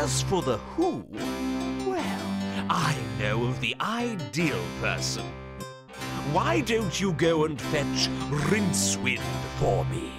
As for the who, well, I know of the ideal person. Why don't you go and fetch Rincevent for me?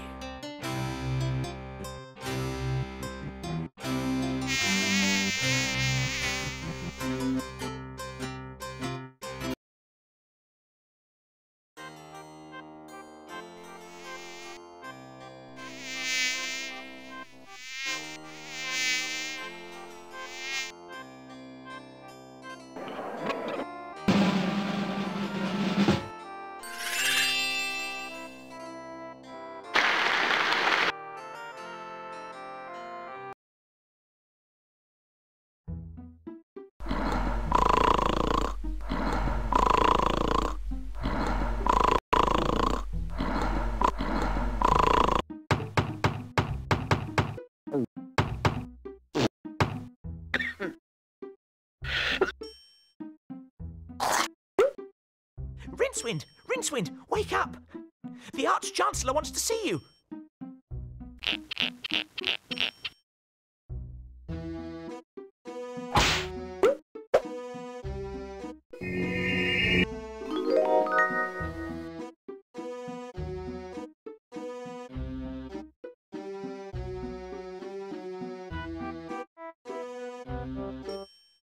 Rincevent, wake up! The Arch-Chancellor wants to see you.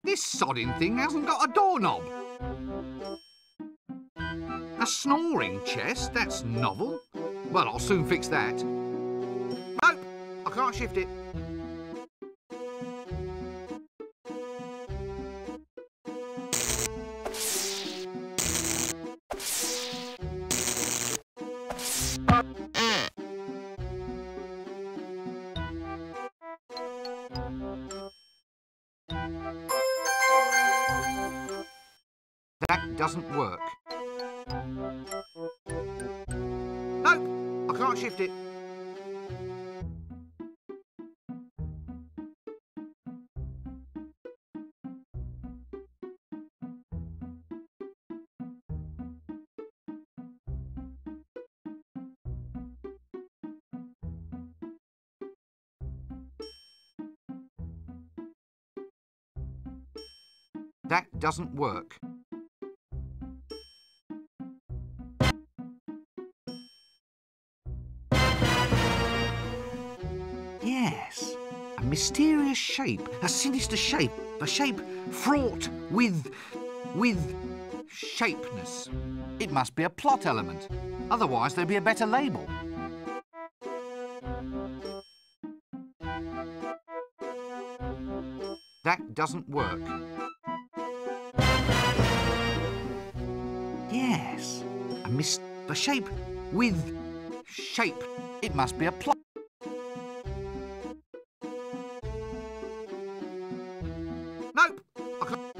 This sodding thing hasn't got a doorknob. A snoring chest? That's novel. Well, I'll soon fix that. Nope, I can't shift it. That doesn't work. Nope, I can't shift it. That doesn't work. Yes, a mysterious shape, a sinister shape, a shape fraught with shapeness. It must be a plot element, otherwise there'd be a better label. That doesn't work. Yes, a shape with shape. It must be a plot. Nope. I can't.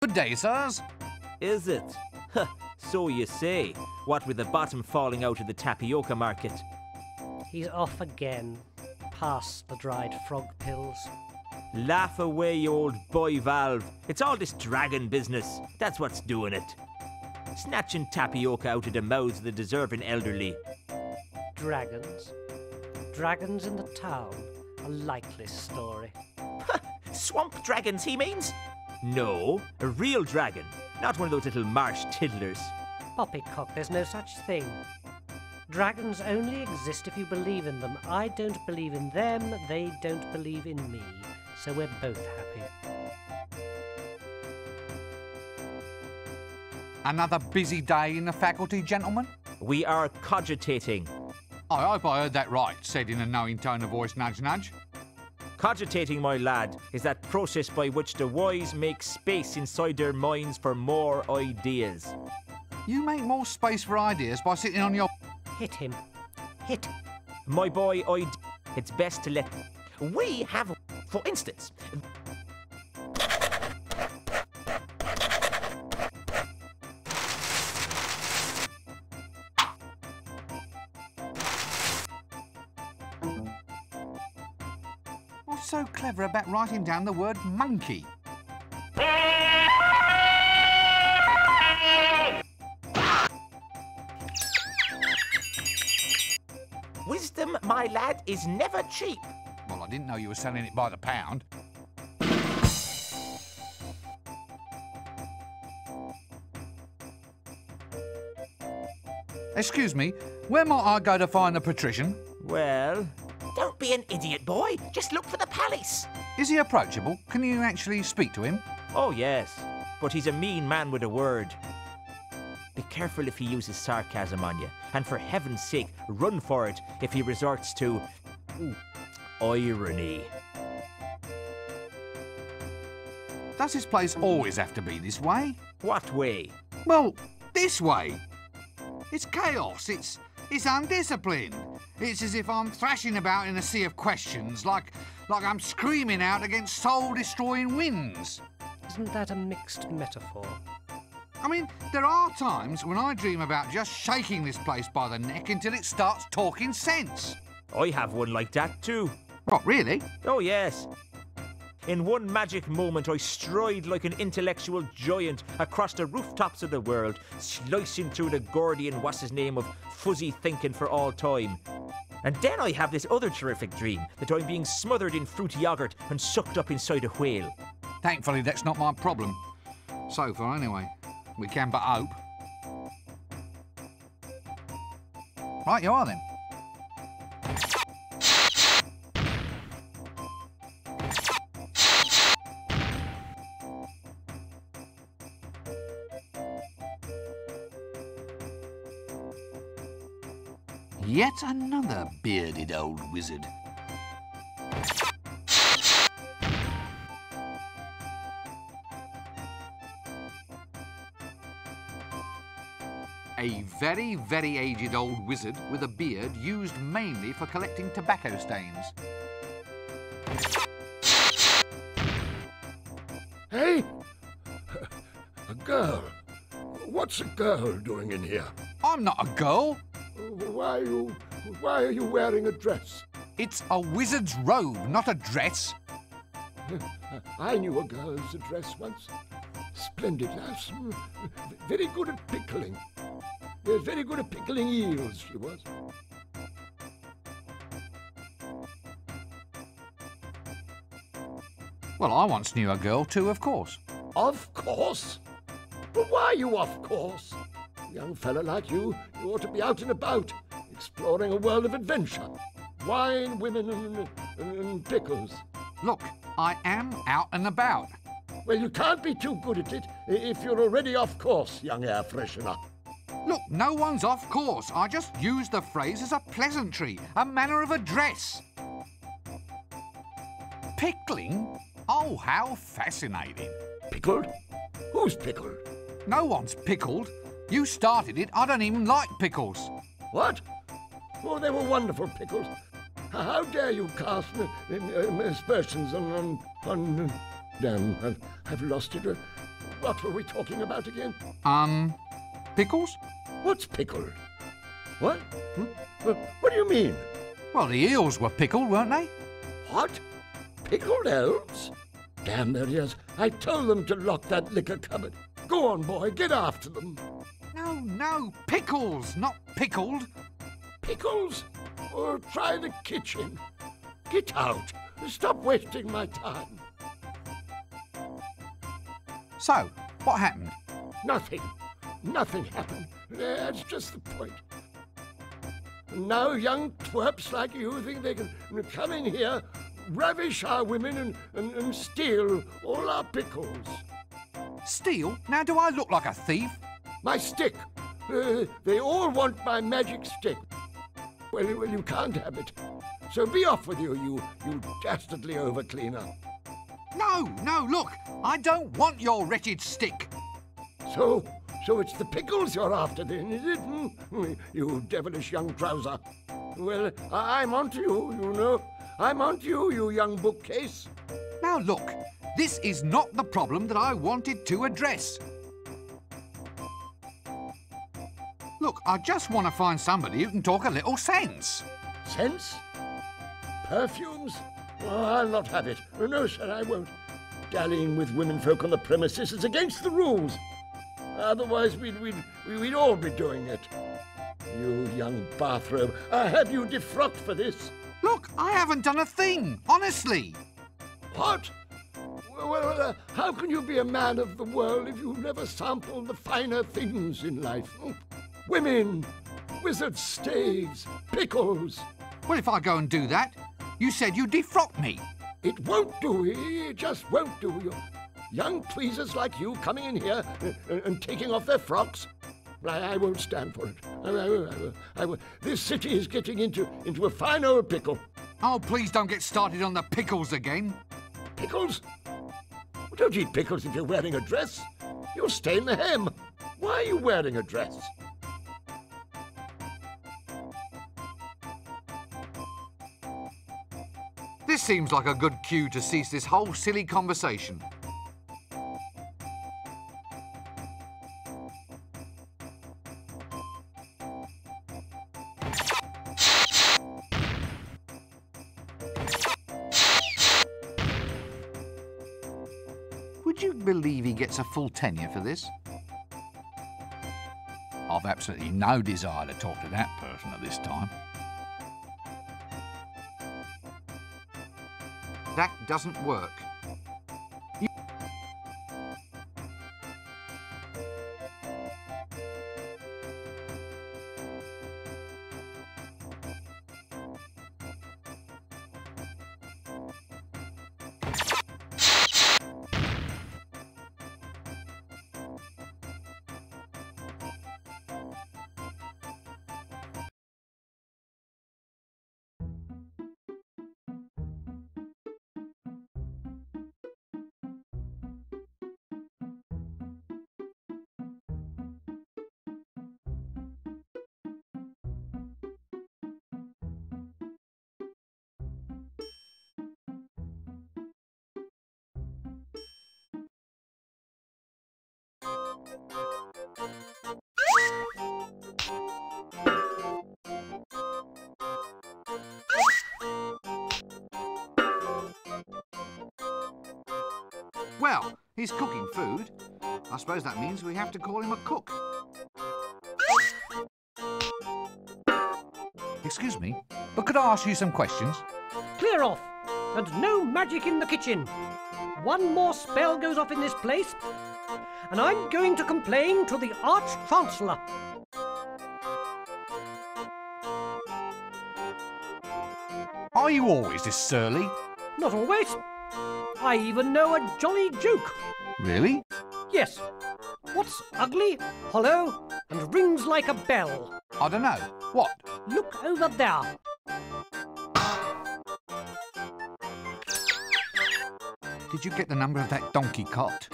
Good day, sirs. Is it? Huh, so you say. What with the bottom falling out of the tapioca market. He's off again, past the dried frog pills. Laugh away, you old boy Valve. It's all this dragon business. That's what's doing it. Snatching tapioca out of the mouths of the deserving elderly. Dragons? Dragons in the town? A likely story. Swamp dragons, he means? No, a real dragon. Not one of those little marsh tiddlers. Poppycock, there's no such thing. Dragons only exist if you believe in them. I don't believe in them, they don't believe in me. So we're both happy. Another busy day in the faculty, gentlemen? We are cogitating. I hope I heard that right, said in a knowing tone of voice, nudge, nudge. Cogitating, my lad, is that process by which the wise make space inside their minds for more ideas. You make more space for ideas by sitting on your... Hit him. Hit. My boy, it's best to let... We have, for instance... What's so clever about writing down the word monkey? Wisdom, my lad, is never cheap. Well, I didn't know you were selling it by the pound. Excuse me, where might I go to find the patrician? Well... Don't be an idiot, boy. Just look for the palace. Is he approachable? Can you actually speak to him? Oh, yes. But he's a mean man with a word. Be careful if he uses sarcasm on you. And for heaven's sake, run for it if he resorts to... irony. Does this place always have to be this way? What way? Well, this way. It's chaos. It's undisciplined. It's as if I'm thrashing about in a sea of questions, like I'm screaming out against soul-destroying winds. Isn't that a mixed metaphor? I mean, there are times when I dream about just shaking this place by the neck until it starts talking sense. I have one like that too. What, really? Oh, yes. In one magic moment, I stride like an intellectual giant across the rooftops of the world, slicing through the Gordian what's-his-name of fuzzy thinking for all time. And then I have this other terrific dream, that I'm being smothered in fruity yoghurt and sucked up inside a whale. Thankfully, that's not my problem. So far, anyway. We can but hope. Right you are, then. Yet another bearded old wizard. A very, very aged old wizard with a beard used mainly for collecting tobacco stains. Hey! A girl. What's a girl doing in here? I'm not a girl. Why are you wearing a dress? It's a wizard's robe, not a dress. I knew a girl's dress once. Splendid lass. Very good at pickling. Yes, very good at pickling eels, she was. Well, I once knew a girl too, of course. Of course? But why you of course? A young fella like you ought to be out and about, exploring a world of adventure. Wine, women, and pickles. Look, I am out and about. Well, you can't be too good at it if you're already off course, young air freshener. Look, no one's off course. I just used the phrase as a pleasantry, a manner of address. Pickling? Oh, how fascinating. Pickled? Who's pickled? No one's pickled. You started it. I don't even like pickles. What? Oh, they were wonderful pickles. How dare you cast aspersions on... Damn, I've lost it. What were we talking about again? Pickles? What's pickled? What? What do you mean? Well, the eels were pickled, weren't they? What? Pickled elves? Damn their ears. I told them to lock that liquor cupboard. Go on, boy, get after them. No, pickles, not pickled. Pickles? Or try the kitchen. Get out. Stop wasting my time. So, what happened? Nothing. Nothing happened. That's just the point. And now young twerps like you think they can come in here, ravish our women and steal all our pickles. Steal? Now do I look like a thief? My stick. They all want my magic stick. Well, you can't have it. So be off with you, you dastardly overcleaner. No, look, I don't want your wretched stick. So it's the pickles you're after then, is it? You devilish young trouser. Well, I'm onto you, you know. I'm onto you, you young bookcase. Now look, this is not the problem that I wanted to address. Look, I just want to find somebody who can talk a little sense. Sense? Perfumes? Oh, I'll not have it. No, sir, I won't. Dallying with womenfolk on the premises is against the rules. Otherwise, we'd all be doing it. You young bathrobe, I have you defrocked for this. Look, I haven't done a thing, honestly. What? Well, how can you be a man of the world if you've never sampled the finer things in life? Women, wizard staves, pickles. Well, if I go and do that, you said you'd defrock me. It won't do, it just won't do. Young tweezers like you coming in here and taking off their frocks. I won't stand for it. I will. This city is getting into a fine old pickle. Oh, please don't get started on the pickles again. Pickles? Well, don't eat pickles if you're wearing a dress. You'll stain the hem. Why are you wearing a dress? This seems like a good cue to cease this whole silly conversation. Would you believe he gets a full tenure for this? I've absolutely no desire to talk to that person at this time. That doesn't work. Well, he's cooking food. I suppose that means we have to call him a cook. Excuse me, but could I ask you some questions? Clear off! And no magic in the kitchen! One more spell goes off in this place, and I'm going to complain to the Arch-Chancellor. Are you always this surly? Not always. I even know a jolly joke. Really? Yes. What's ugly, hollow, and rings like a bell? I don't know. What? Look over there. Did you get the number of that donkey cot?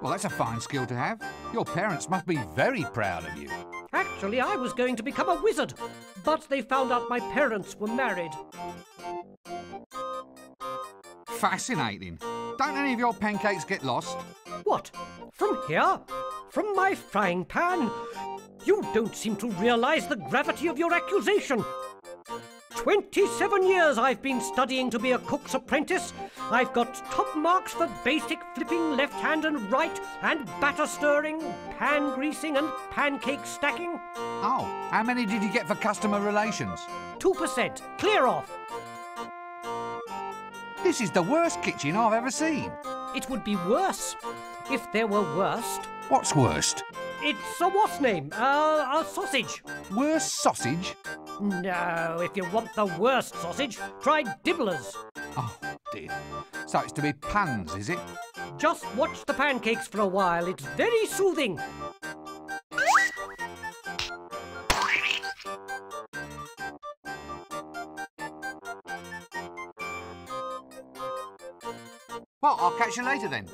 Well, that's a fine skill to have. Your parents must be very proud of you. Actually, I was going to become a wizard, but they found out my parents were married. Fascinating. Don't any of your pancakes get lost? What? From here? From my frying pan? You don't seem to realise the gravity of your accusation. 27 years I've been studying to be a cook's apprentice. I've got top marks for basic flipping left hand and right, and batter stirring, pan greasing and pancake stacking. Oh, how many did you get for customer relations? 2%. Clear off. This is the worst kitchen I've ever seen. It would be worse if there were worst. What's worst? It's a what's name? A sausage. Worst sausage? No, if you want the worst sausage, try Dibblers. Oh, dear. So it's to be pans, is it? Just watch the pancakes for a while. It's very soothing. Well, I'll catch you later then.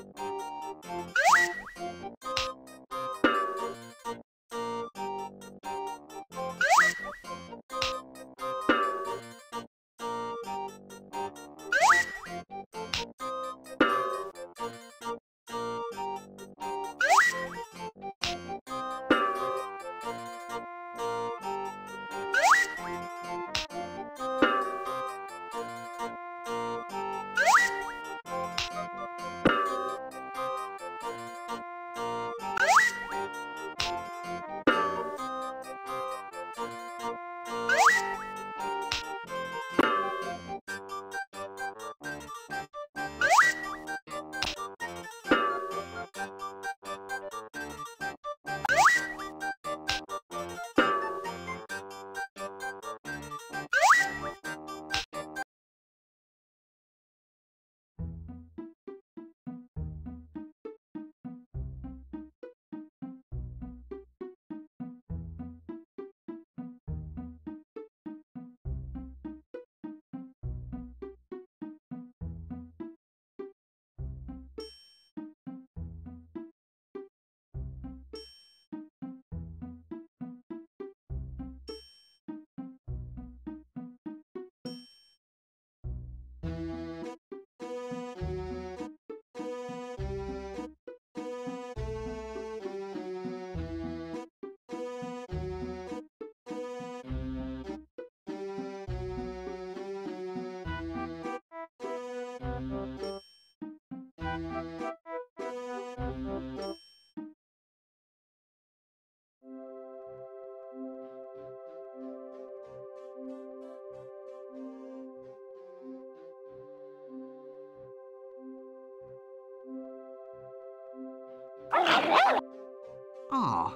Ah.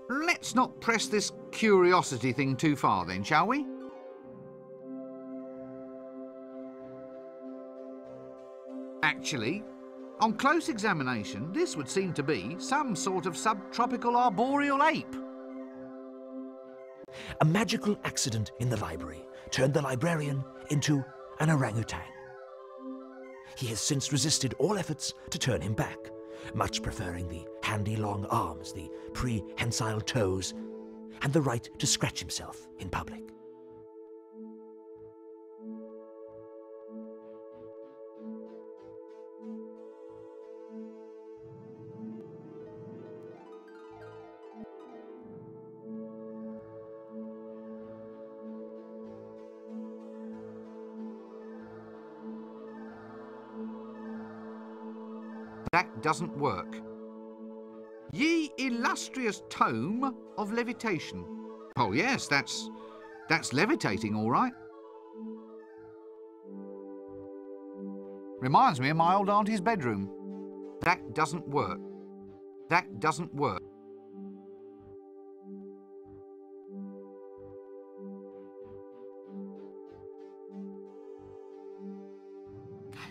Let's not press this curiosity thing too far then, shall we? Actually, on close examination, this would seem to be some sort of subtropical arboreal ape. A magical accident in the library turned the librarian into an orangutan. He has since resisted all efforts to turn him back, much preferring the handy long arms, the prehensile toes, and the right to scratch himself in public. That doesn't work. Ye illustrious tome of levitation. Oh yes, that's levitating, all right. Reminds me of my old auntie's bedroom. That doesn't work. That doesn't work.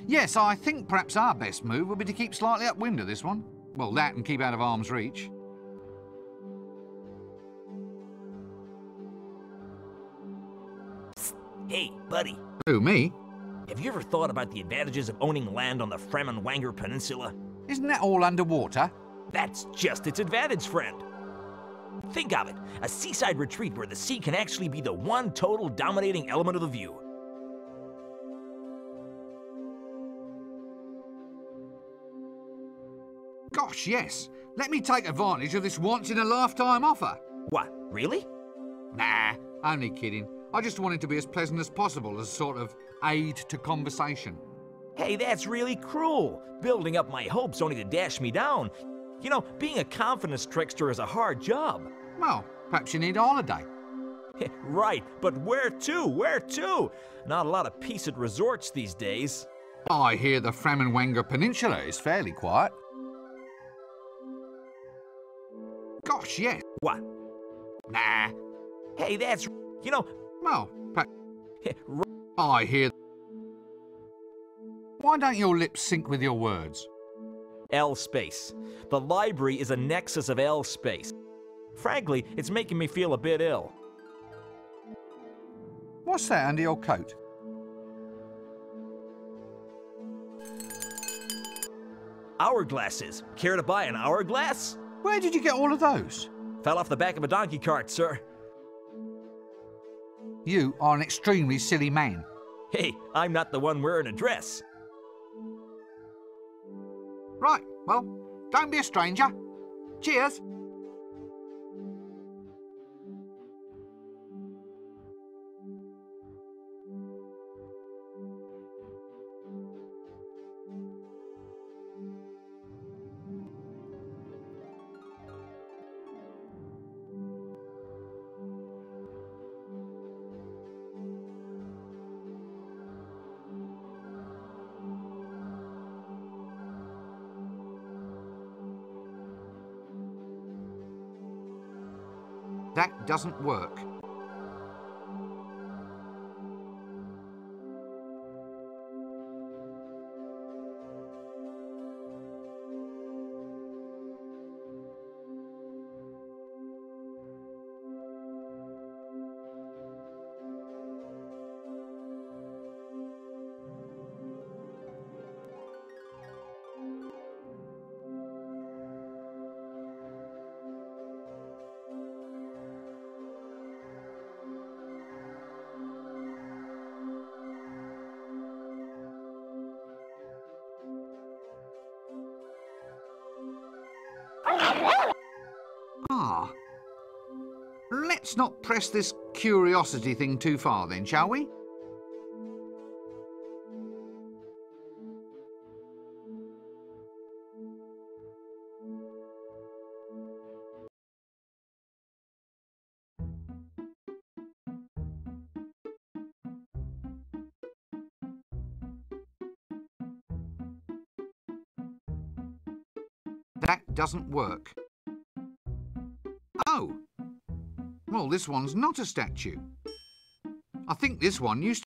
Yes, I think perhaps our best move would be to keep slightly upwind of this one. Well, that and keep out of arm's reach. Psst. Hey, buddy. Who, me? Have you ever thought about the advantages of owning land on the Fremenwanger Peninsula? Isn't that all underwater? That's just its advantage, friend. Think of it, a seaside retreat where the sea can actually be the one total dominating element of the view. Gosh, yes. Let me take advantage of this once-in-a-lifetime offer. What, really? Nah, only kidding. I just wanted to be as pleasant as possible as a sort of aid to conversation. Hey, that's really cruel. Building up my hopes only to dash me down. You know, being a confidence trickster is a hard job. Well, perhaps you need a holiday. Right, but where to? Where to? Not a lot of peace at resorts these days. I hear the Frammenwanger Peninsula is fairly quiet. Gosh, yes. What? Nah. Hey, that's... You know... Well, I hear... Why don't your lips sync with your words? L space. The library is a nexus of L space. Frankly, it's making me feel a bit ill. What's that under your coat? Hourglasses. Care to buy an hourglass? Where did you get all of those? Fell off the back of a donkey cart, sir. You are an extremely silly man. Hey, I'm not the one wearing a dress. Right, well, don't be a stranger. Cheers. That doesn't work. Let's not press this curiosity thing too far then, shall we? That doesn't work. Oh. Well, this one's not a statue. I think this one used to...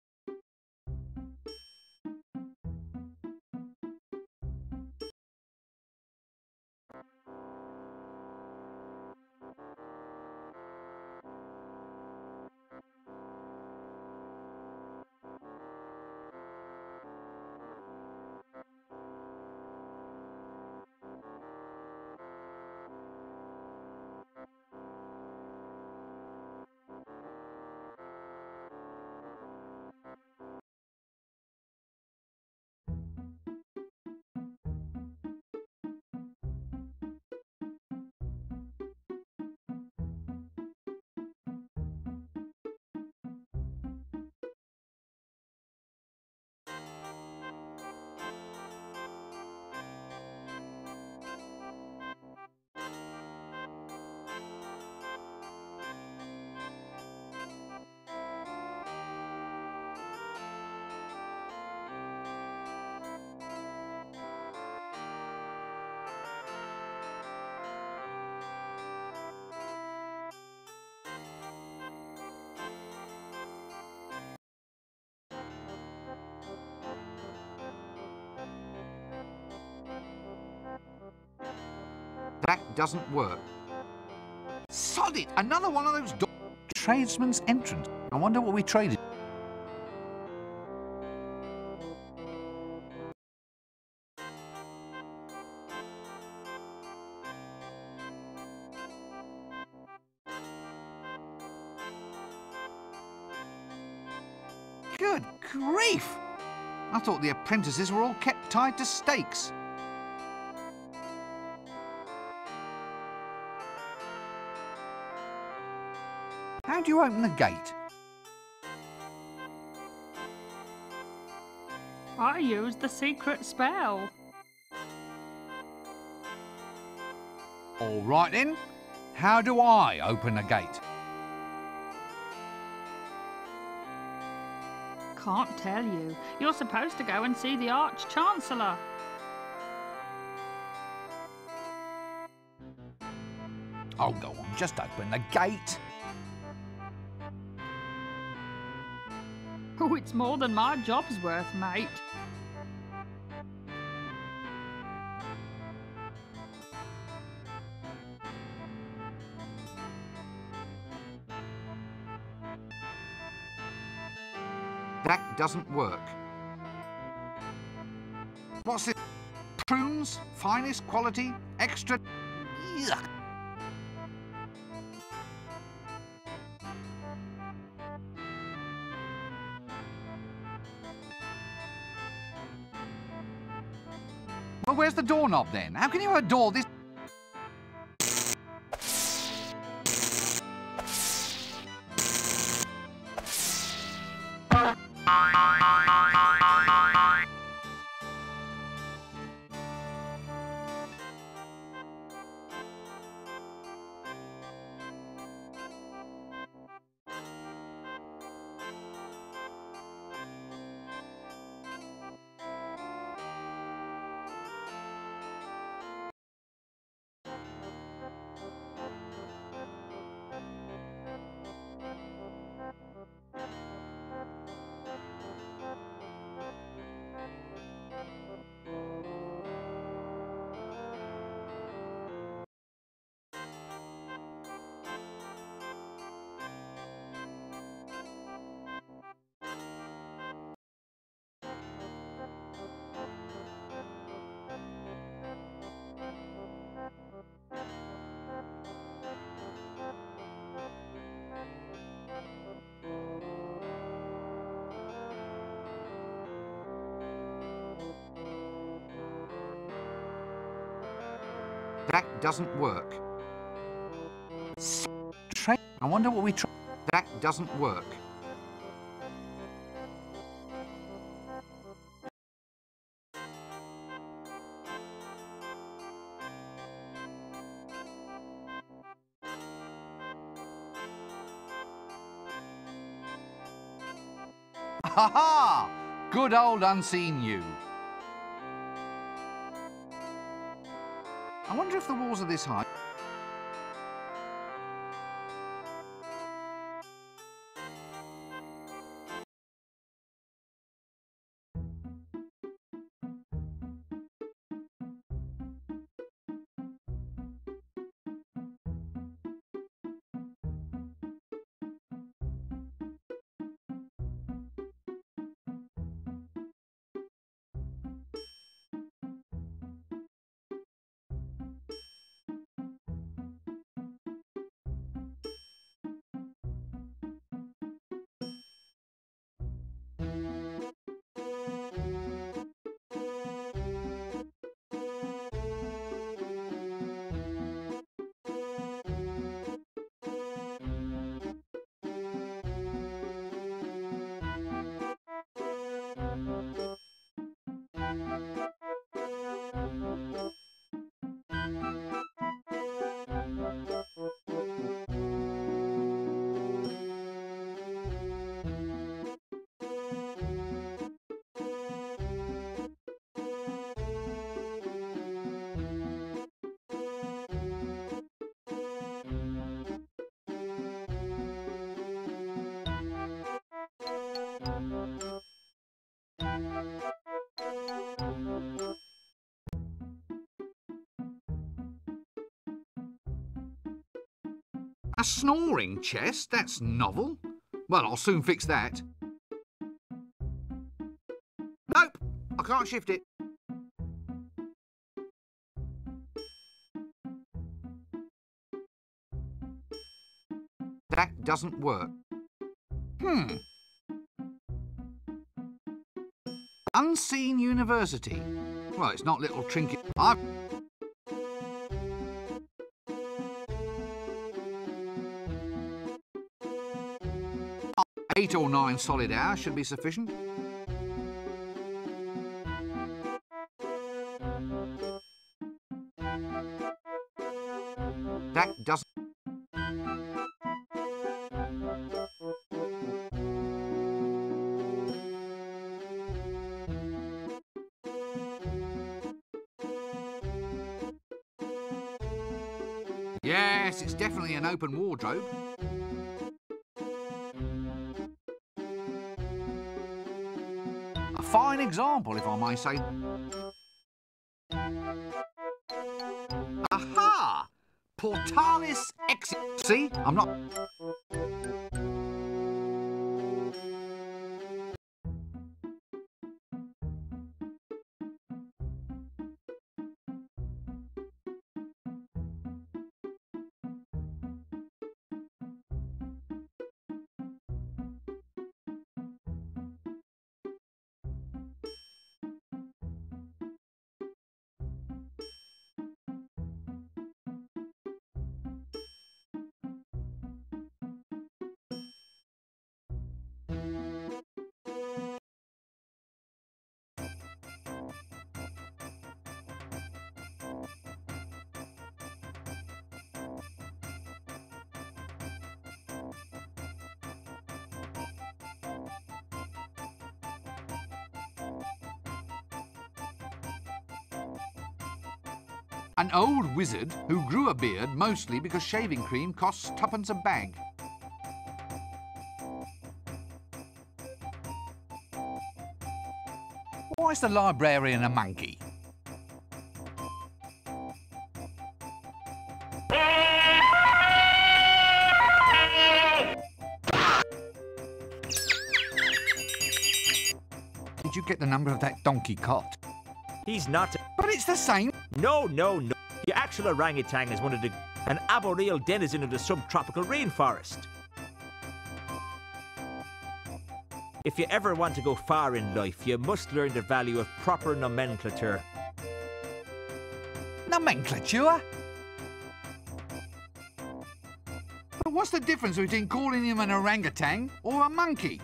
That doesn't work. Sod it! Another one of those tradesman's entrance. I wonder what we traded. Good grief! I thought the apprentices were all kept tied to stakes. How do you open the gate? I used the secret spell. All right then. How do I open a gate? can't tell you. You're supposed to go and see the Arch-Chancellor. Oh, go on, just open the gate. Oh, it's more than my job's worth, mate. That doesn't work. What's this? Prunes? Finest quality? Extra? Yuck. Well, where's the doorknob then? How can you adore this? That doesn't work. I wonder what we try. That doesn't work. Ha ha! Good old unseen you. I wonder if the walls are this high. A snoring chest? That's novel. Well, I'll soon fix that. Nope, I can't shift it. That doesn't work. Unseen University. Well, it's not little trinket. I've... 8 or 9 solid hours should be sufficient. That doesn't... Yes, it's definitely an open wardrobe. A fine example, if I may say. Aha! Portalis exit. See, I'm not... An old wizard who grew a beard mostly because shaving cream costs twopence a bag. Why is the librarian a monkey? Did you get the number of that donkey cot? He's not. But it's the same. No. The actual orangutan is an arboreal denizen of the subtropical rainforest. If you ever want to go far in life, you must learn the value of proper nomenclature. Nomenclature? But what's the difference between calling him an orangutan or a monkey?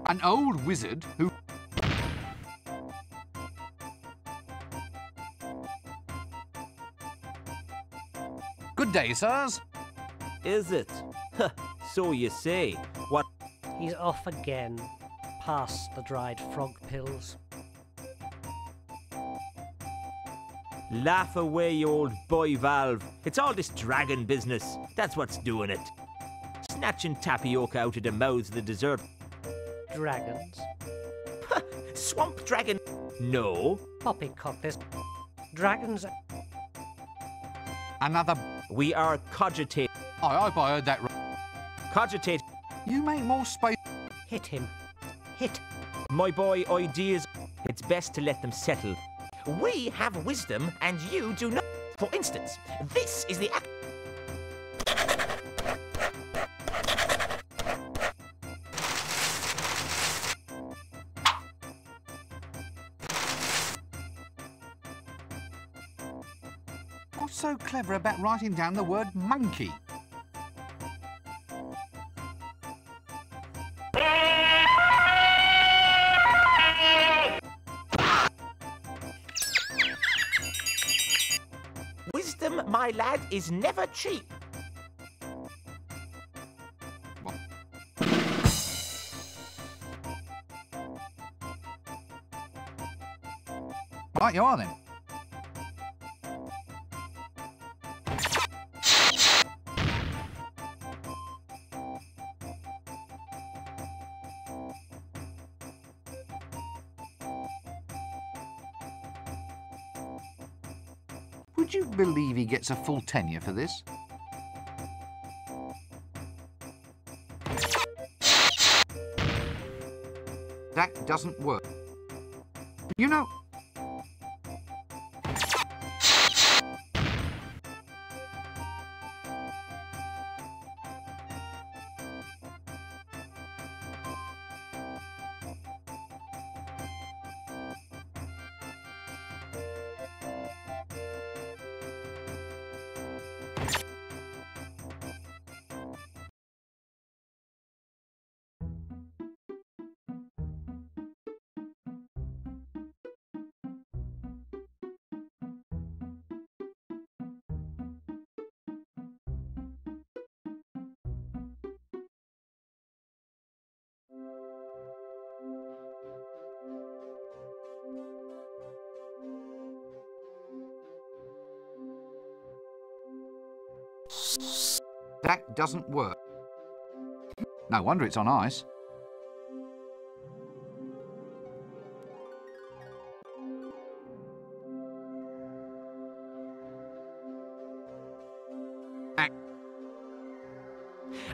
An old wizard who... Good day, sirs. Is it? So you say. What? He's off again. Past the dried frog pills. Laugh away, you old boy Valve. It's all this dragon business. That's what's doing it. Snatching tapioca out of the mouths of the dessert. Dragons. Swamp dragon. No. Poppycock, there's dragons. Another... We are cogitate. I hope I heard that right. Cogitate. You make more space... Hit him. Hit. My boy, ideas. It's best to let them settle. We have wisdom and you do not. For instance, this is the act. What's so clever about writing down the word monkey? Wisdom, my lad, is never cheap. What? Right, you are then. Would you believe he gets a full tenure for this? That doesn't work. You know... That doesn't work. No wonder it's on ice.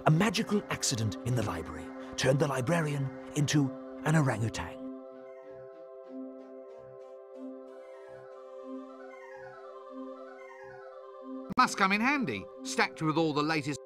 A magical accident in the library turned the librarian into an orangutan. Must come in handy, stacked with all the latest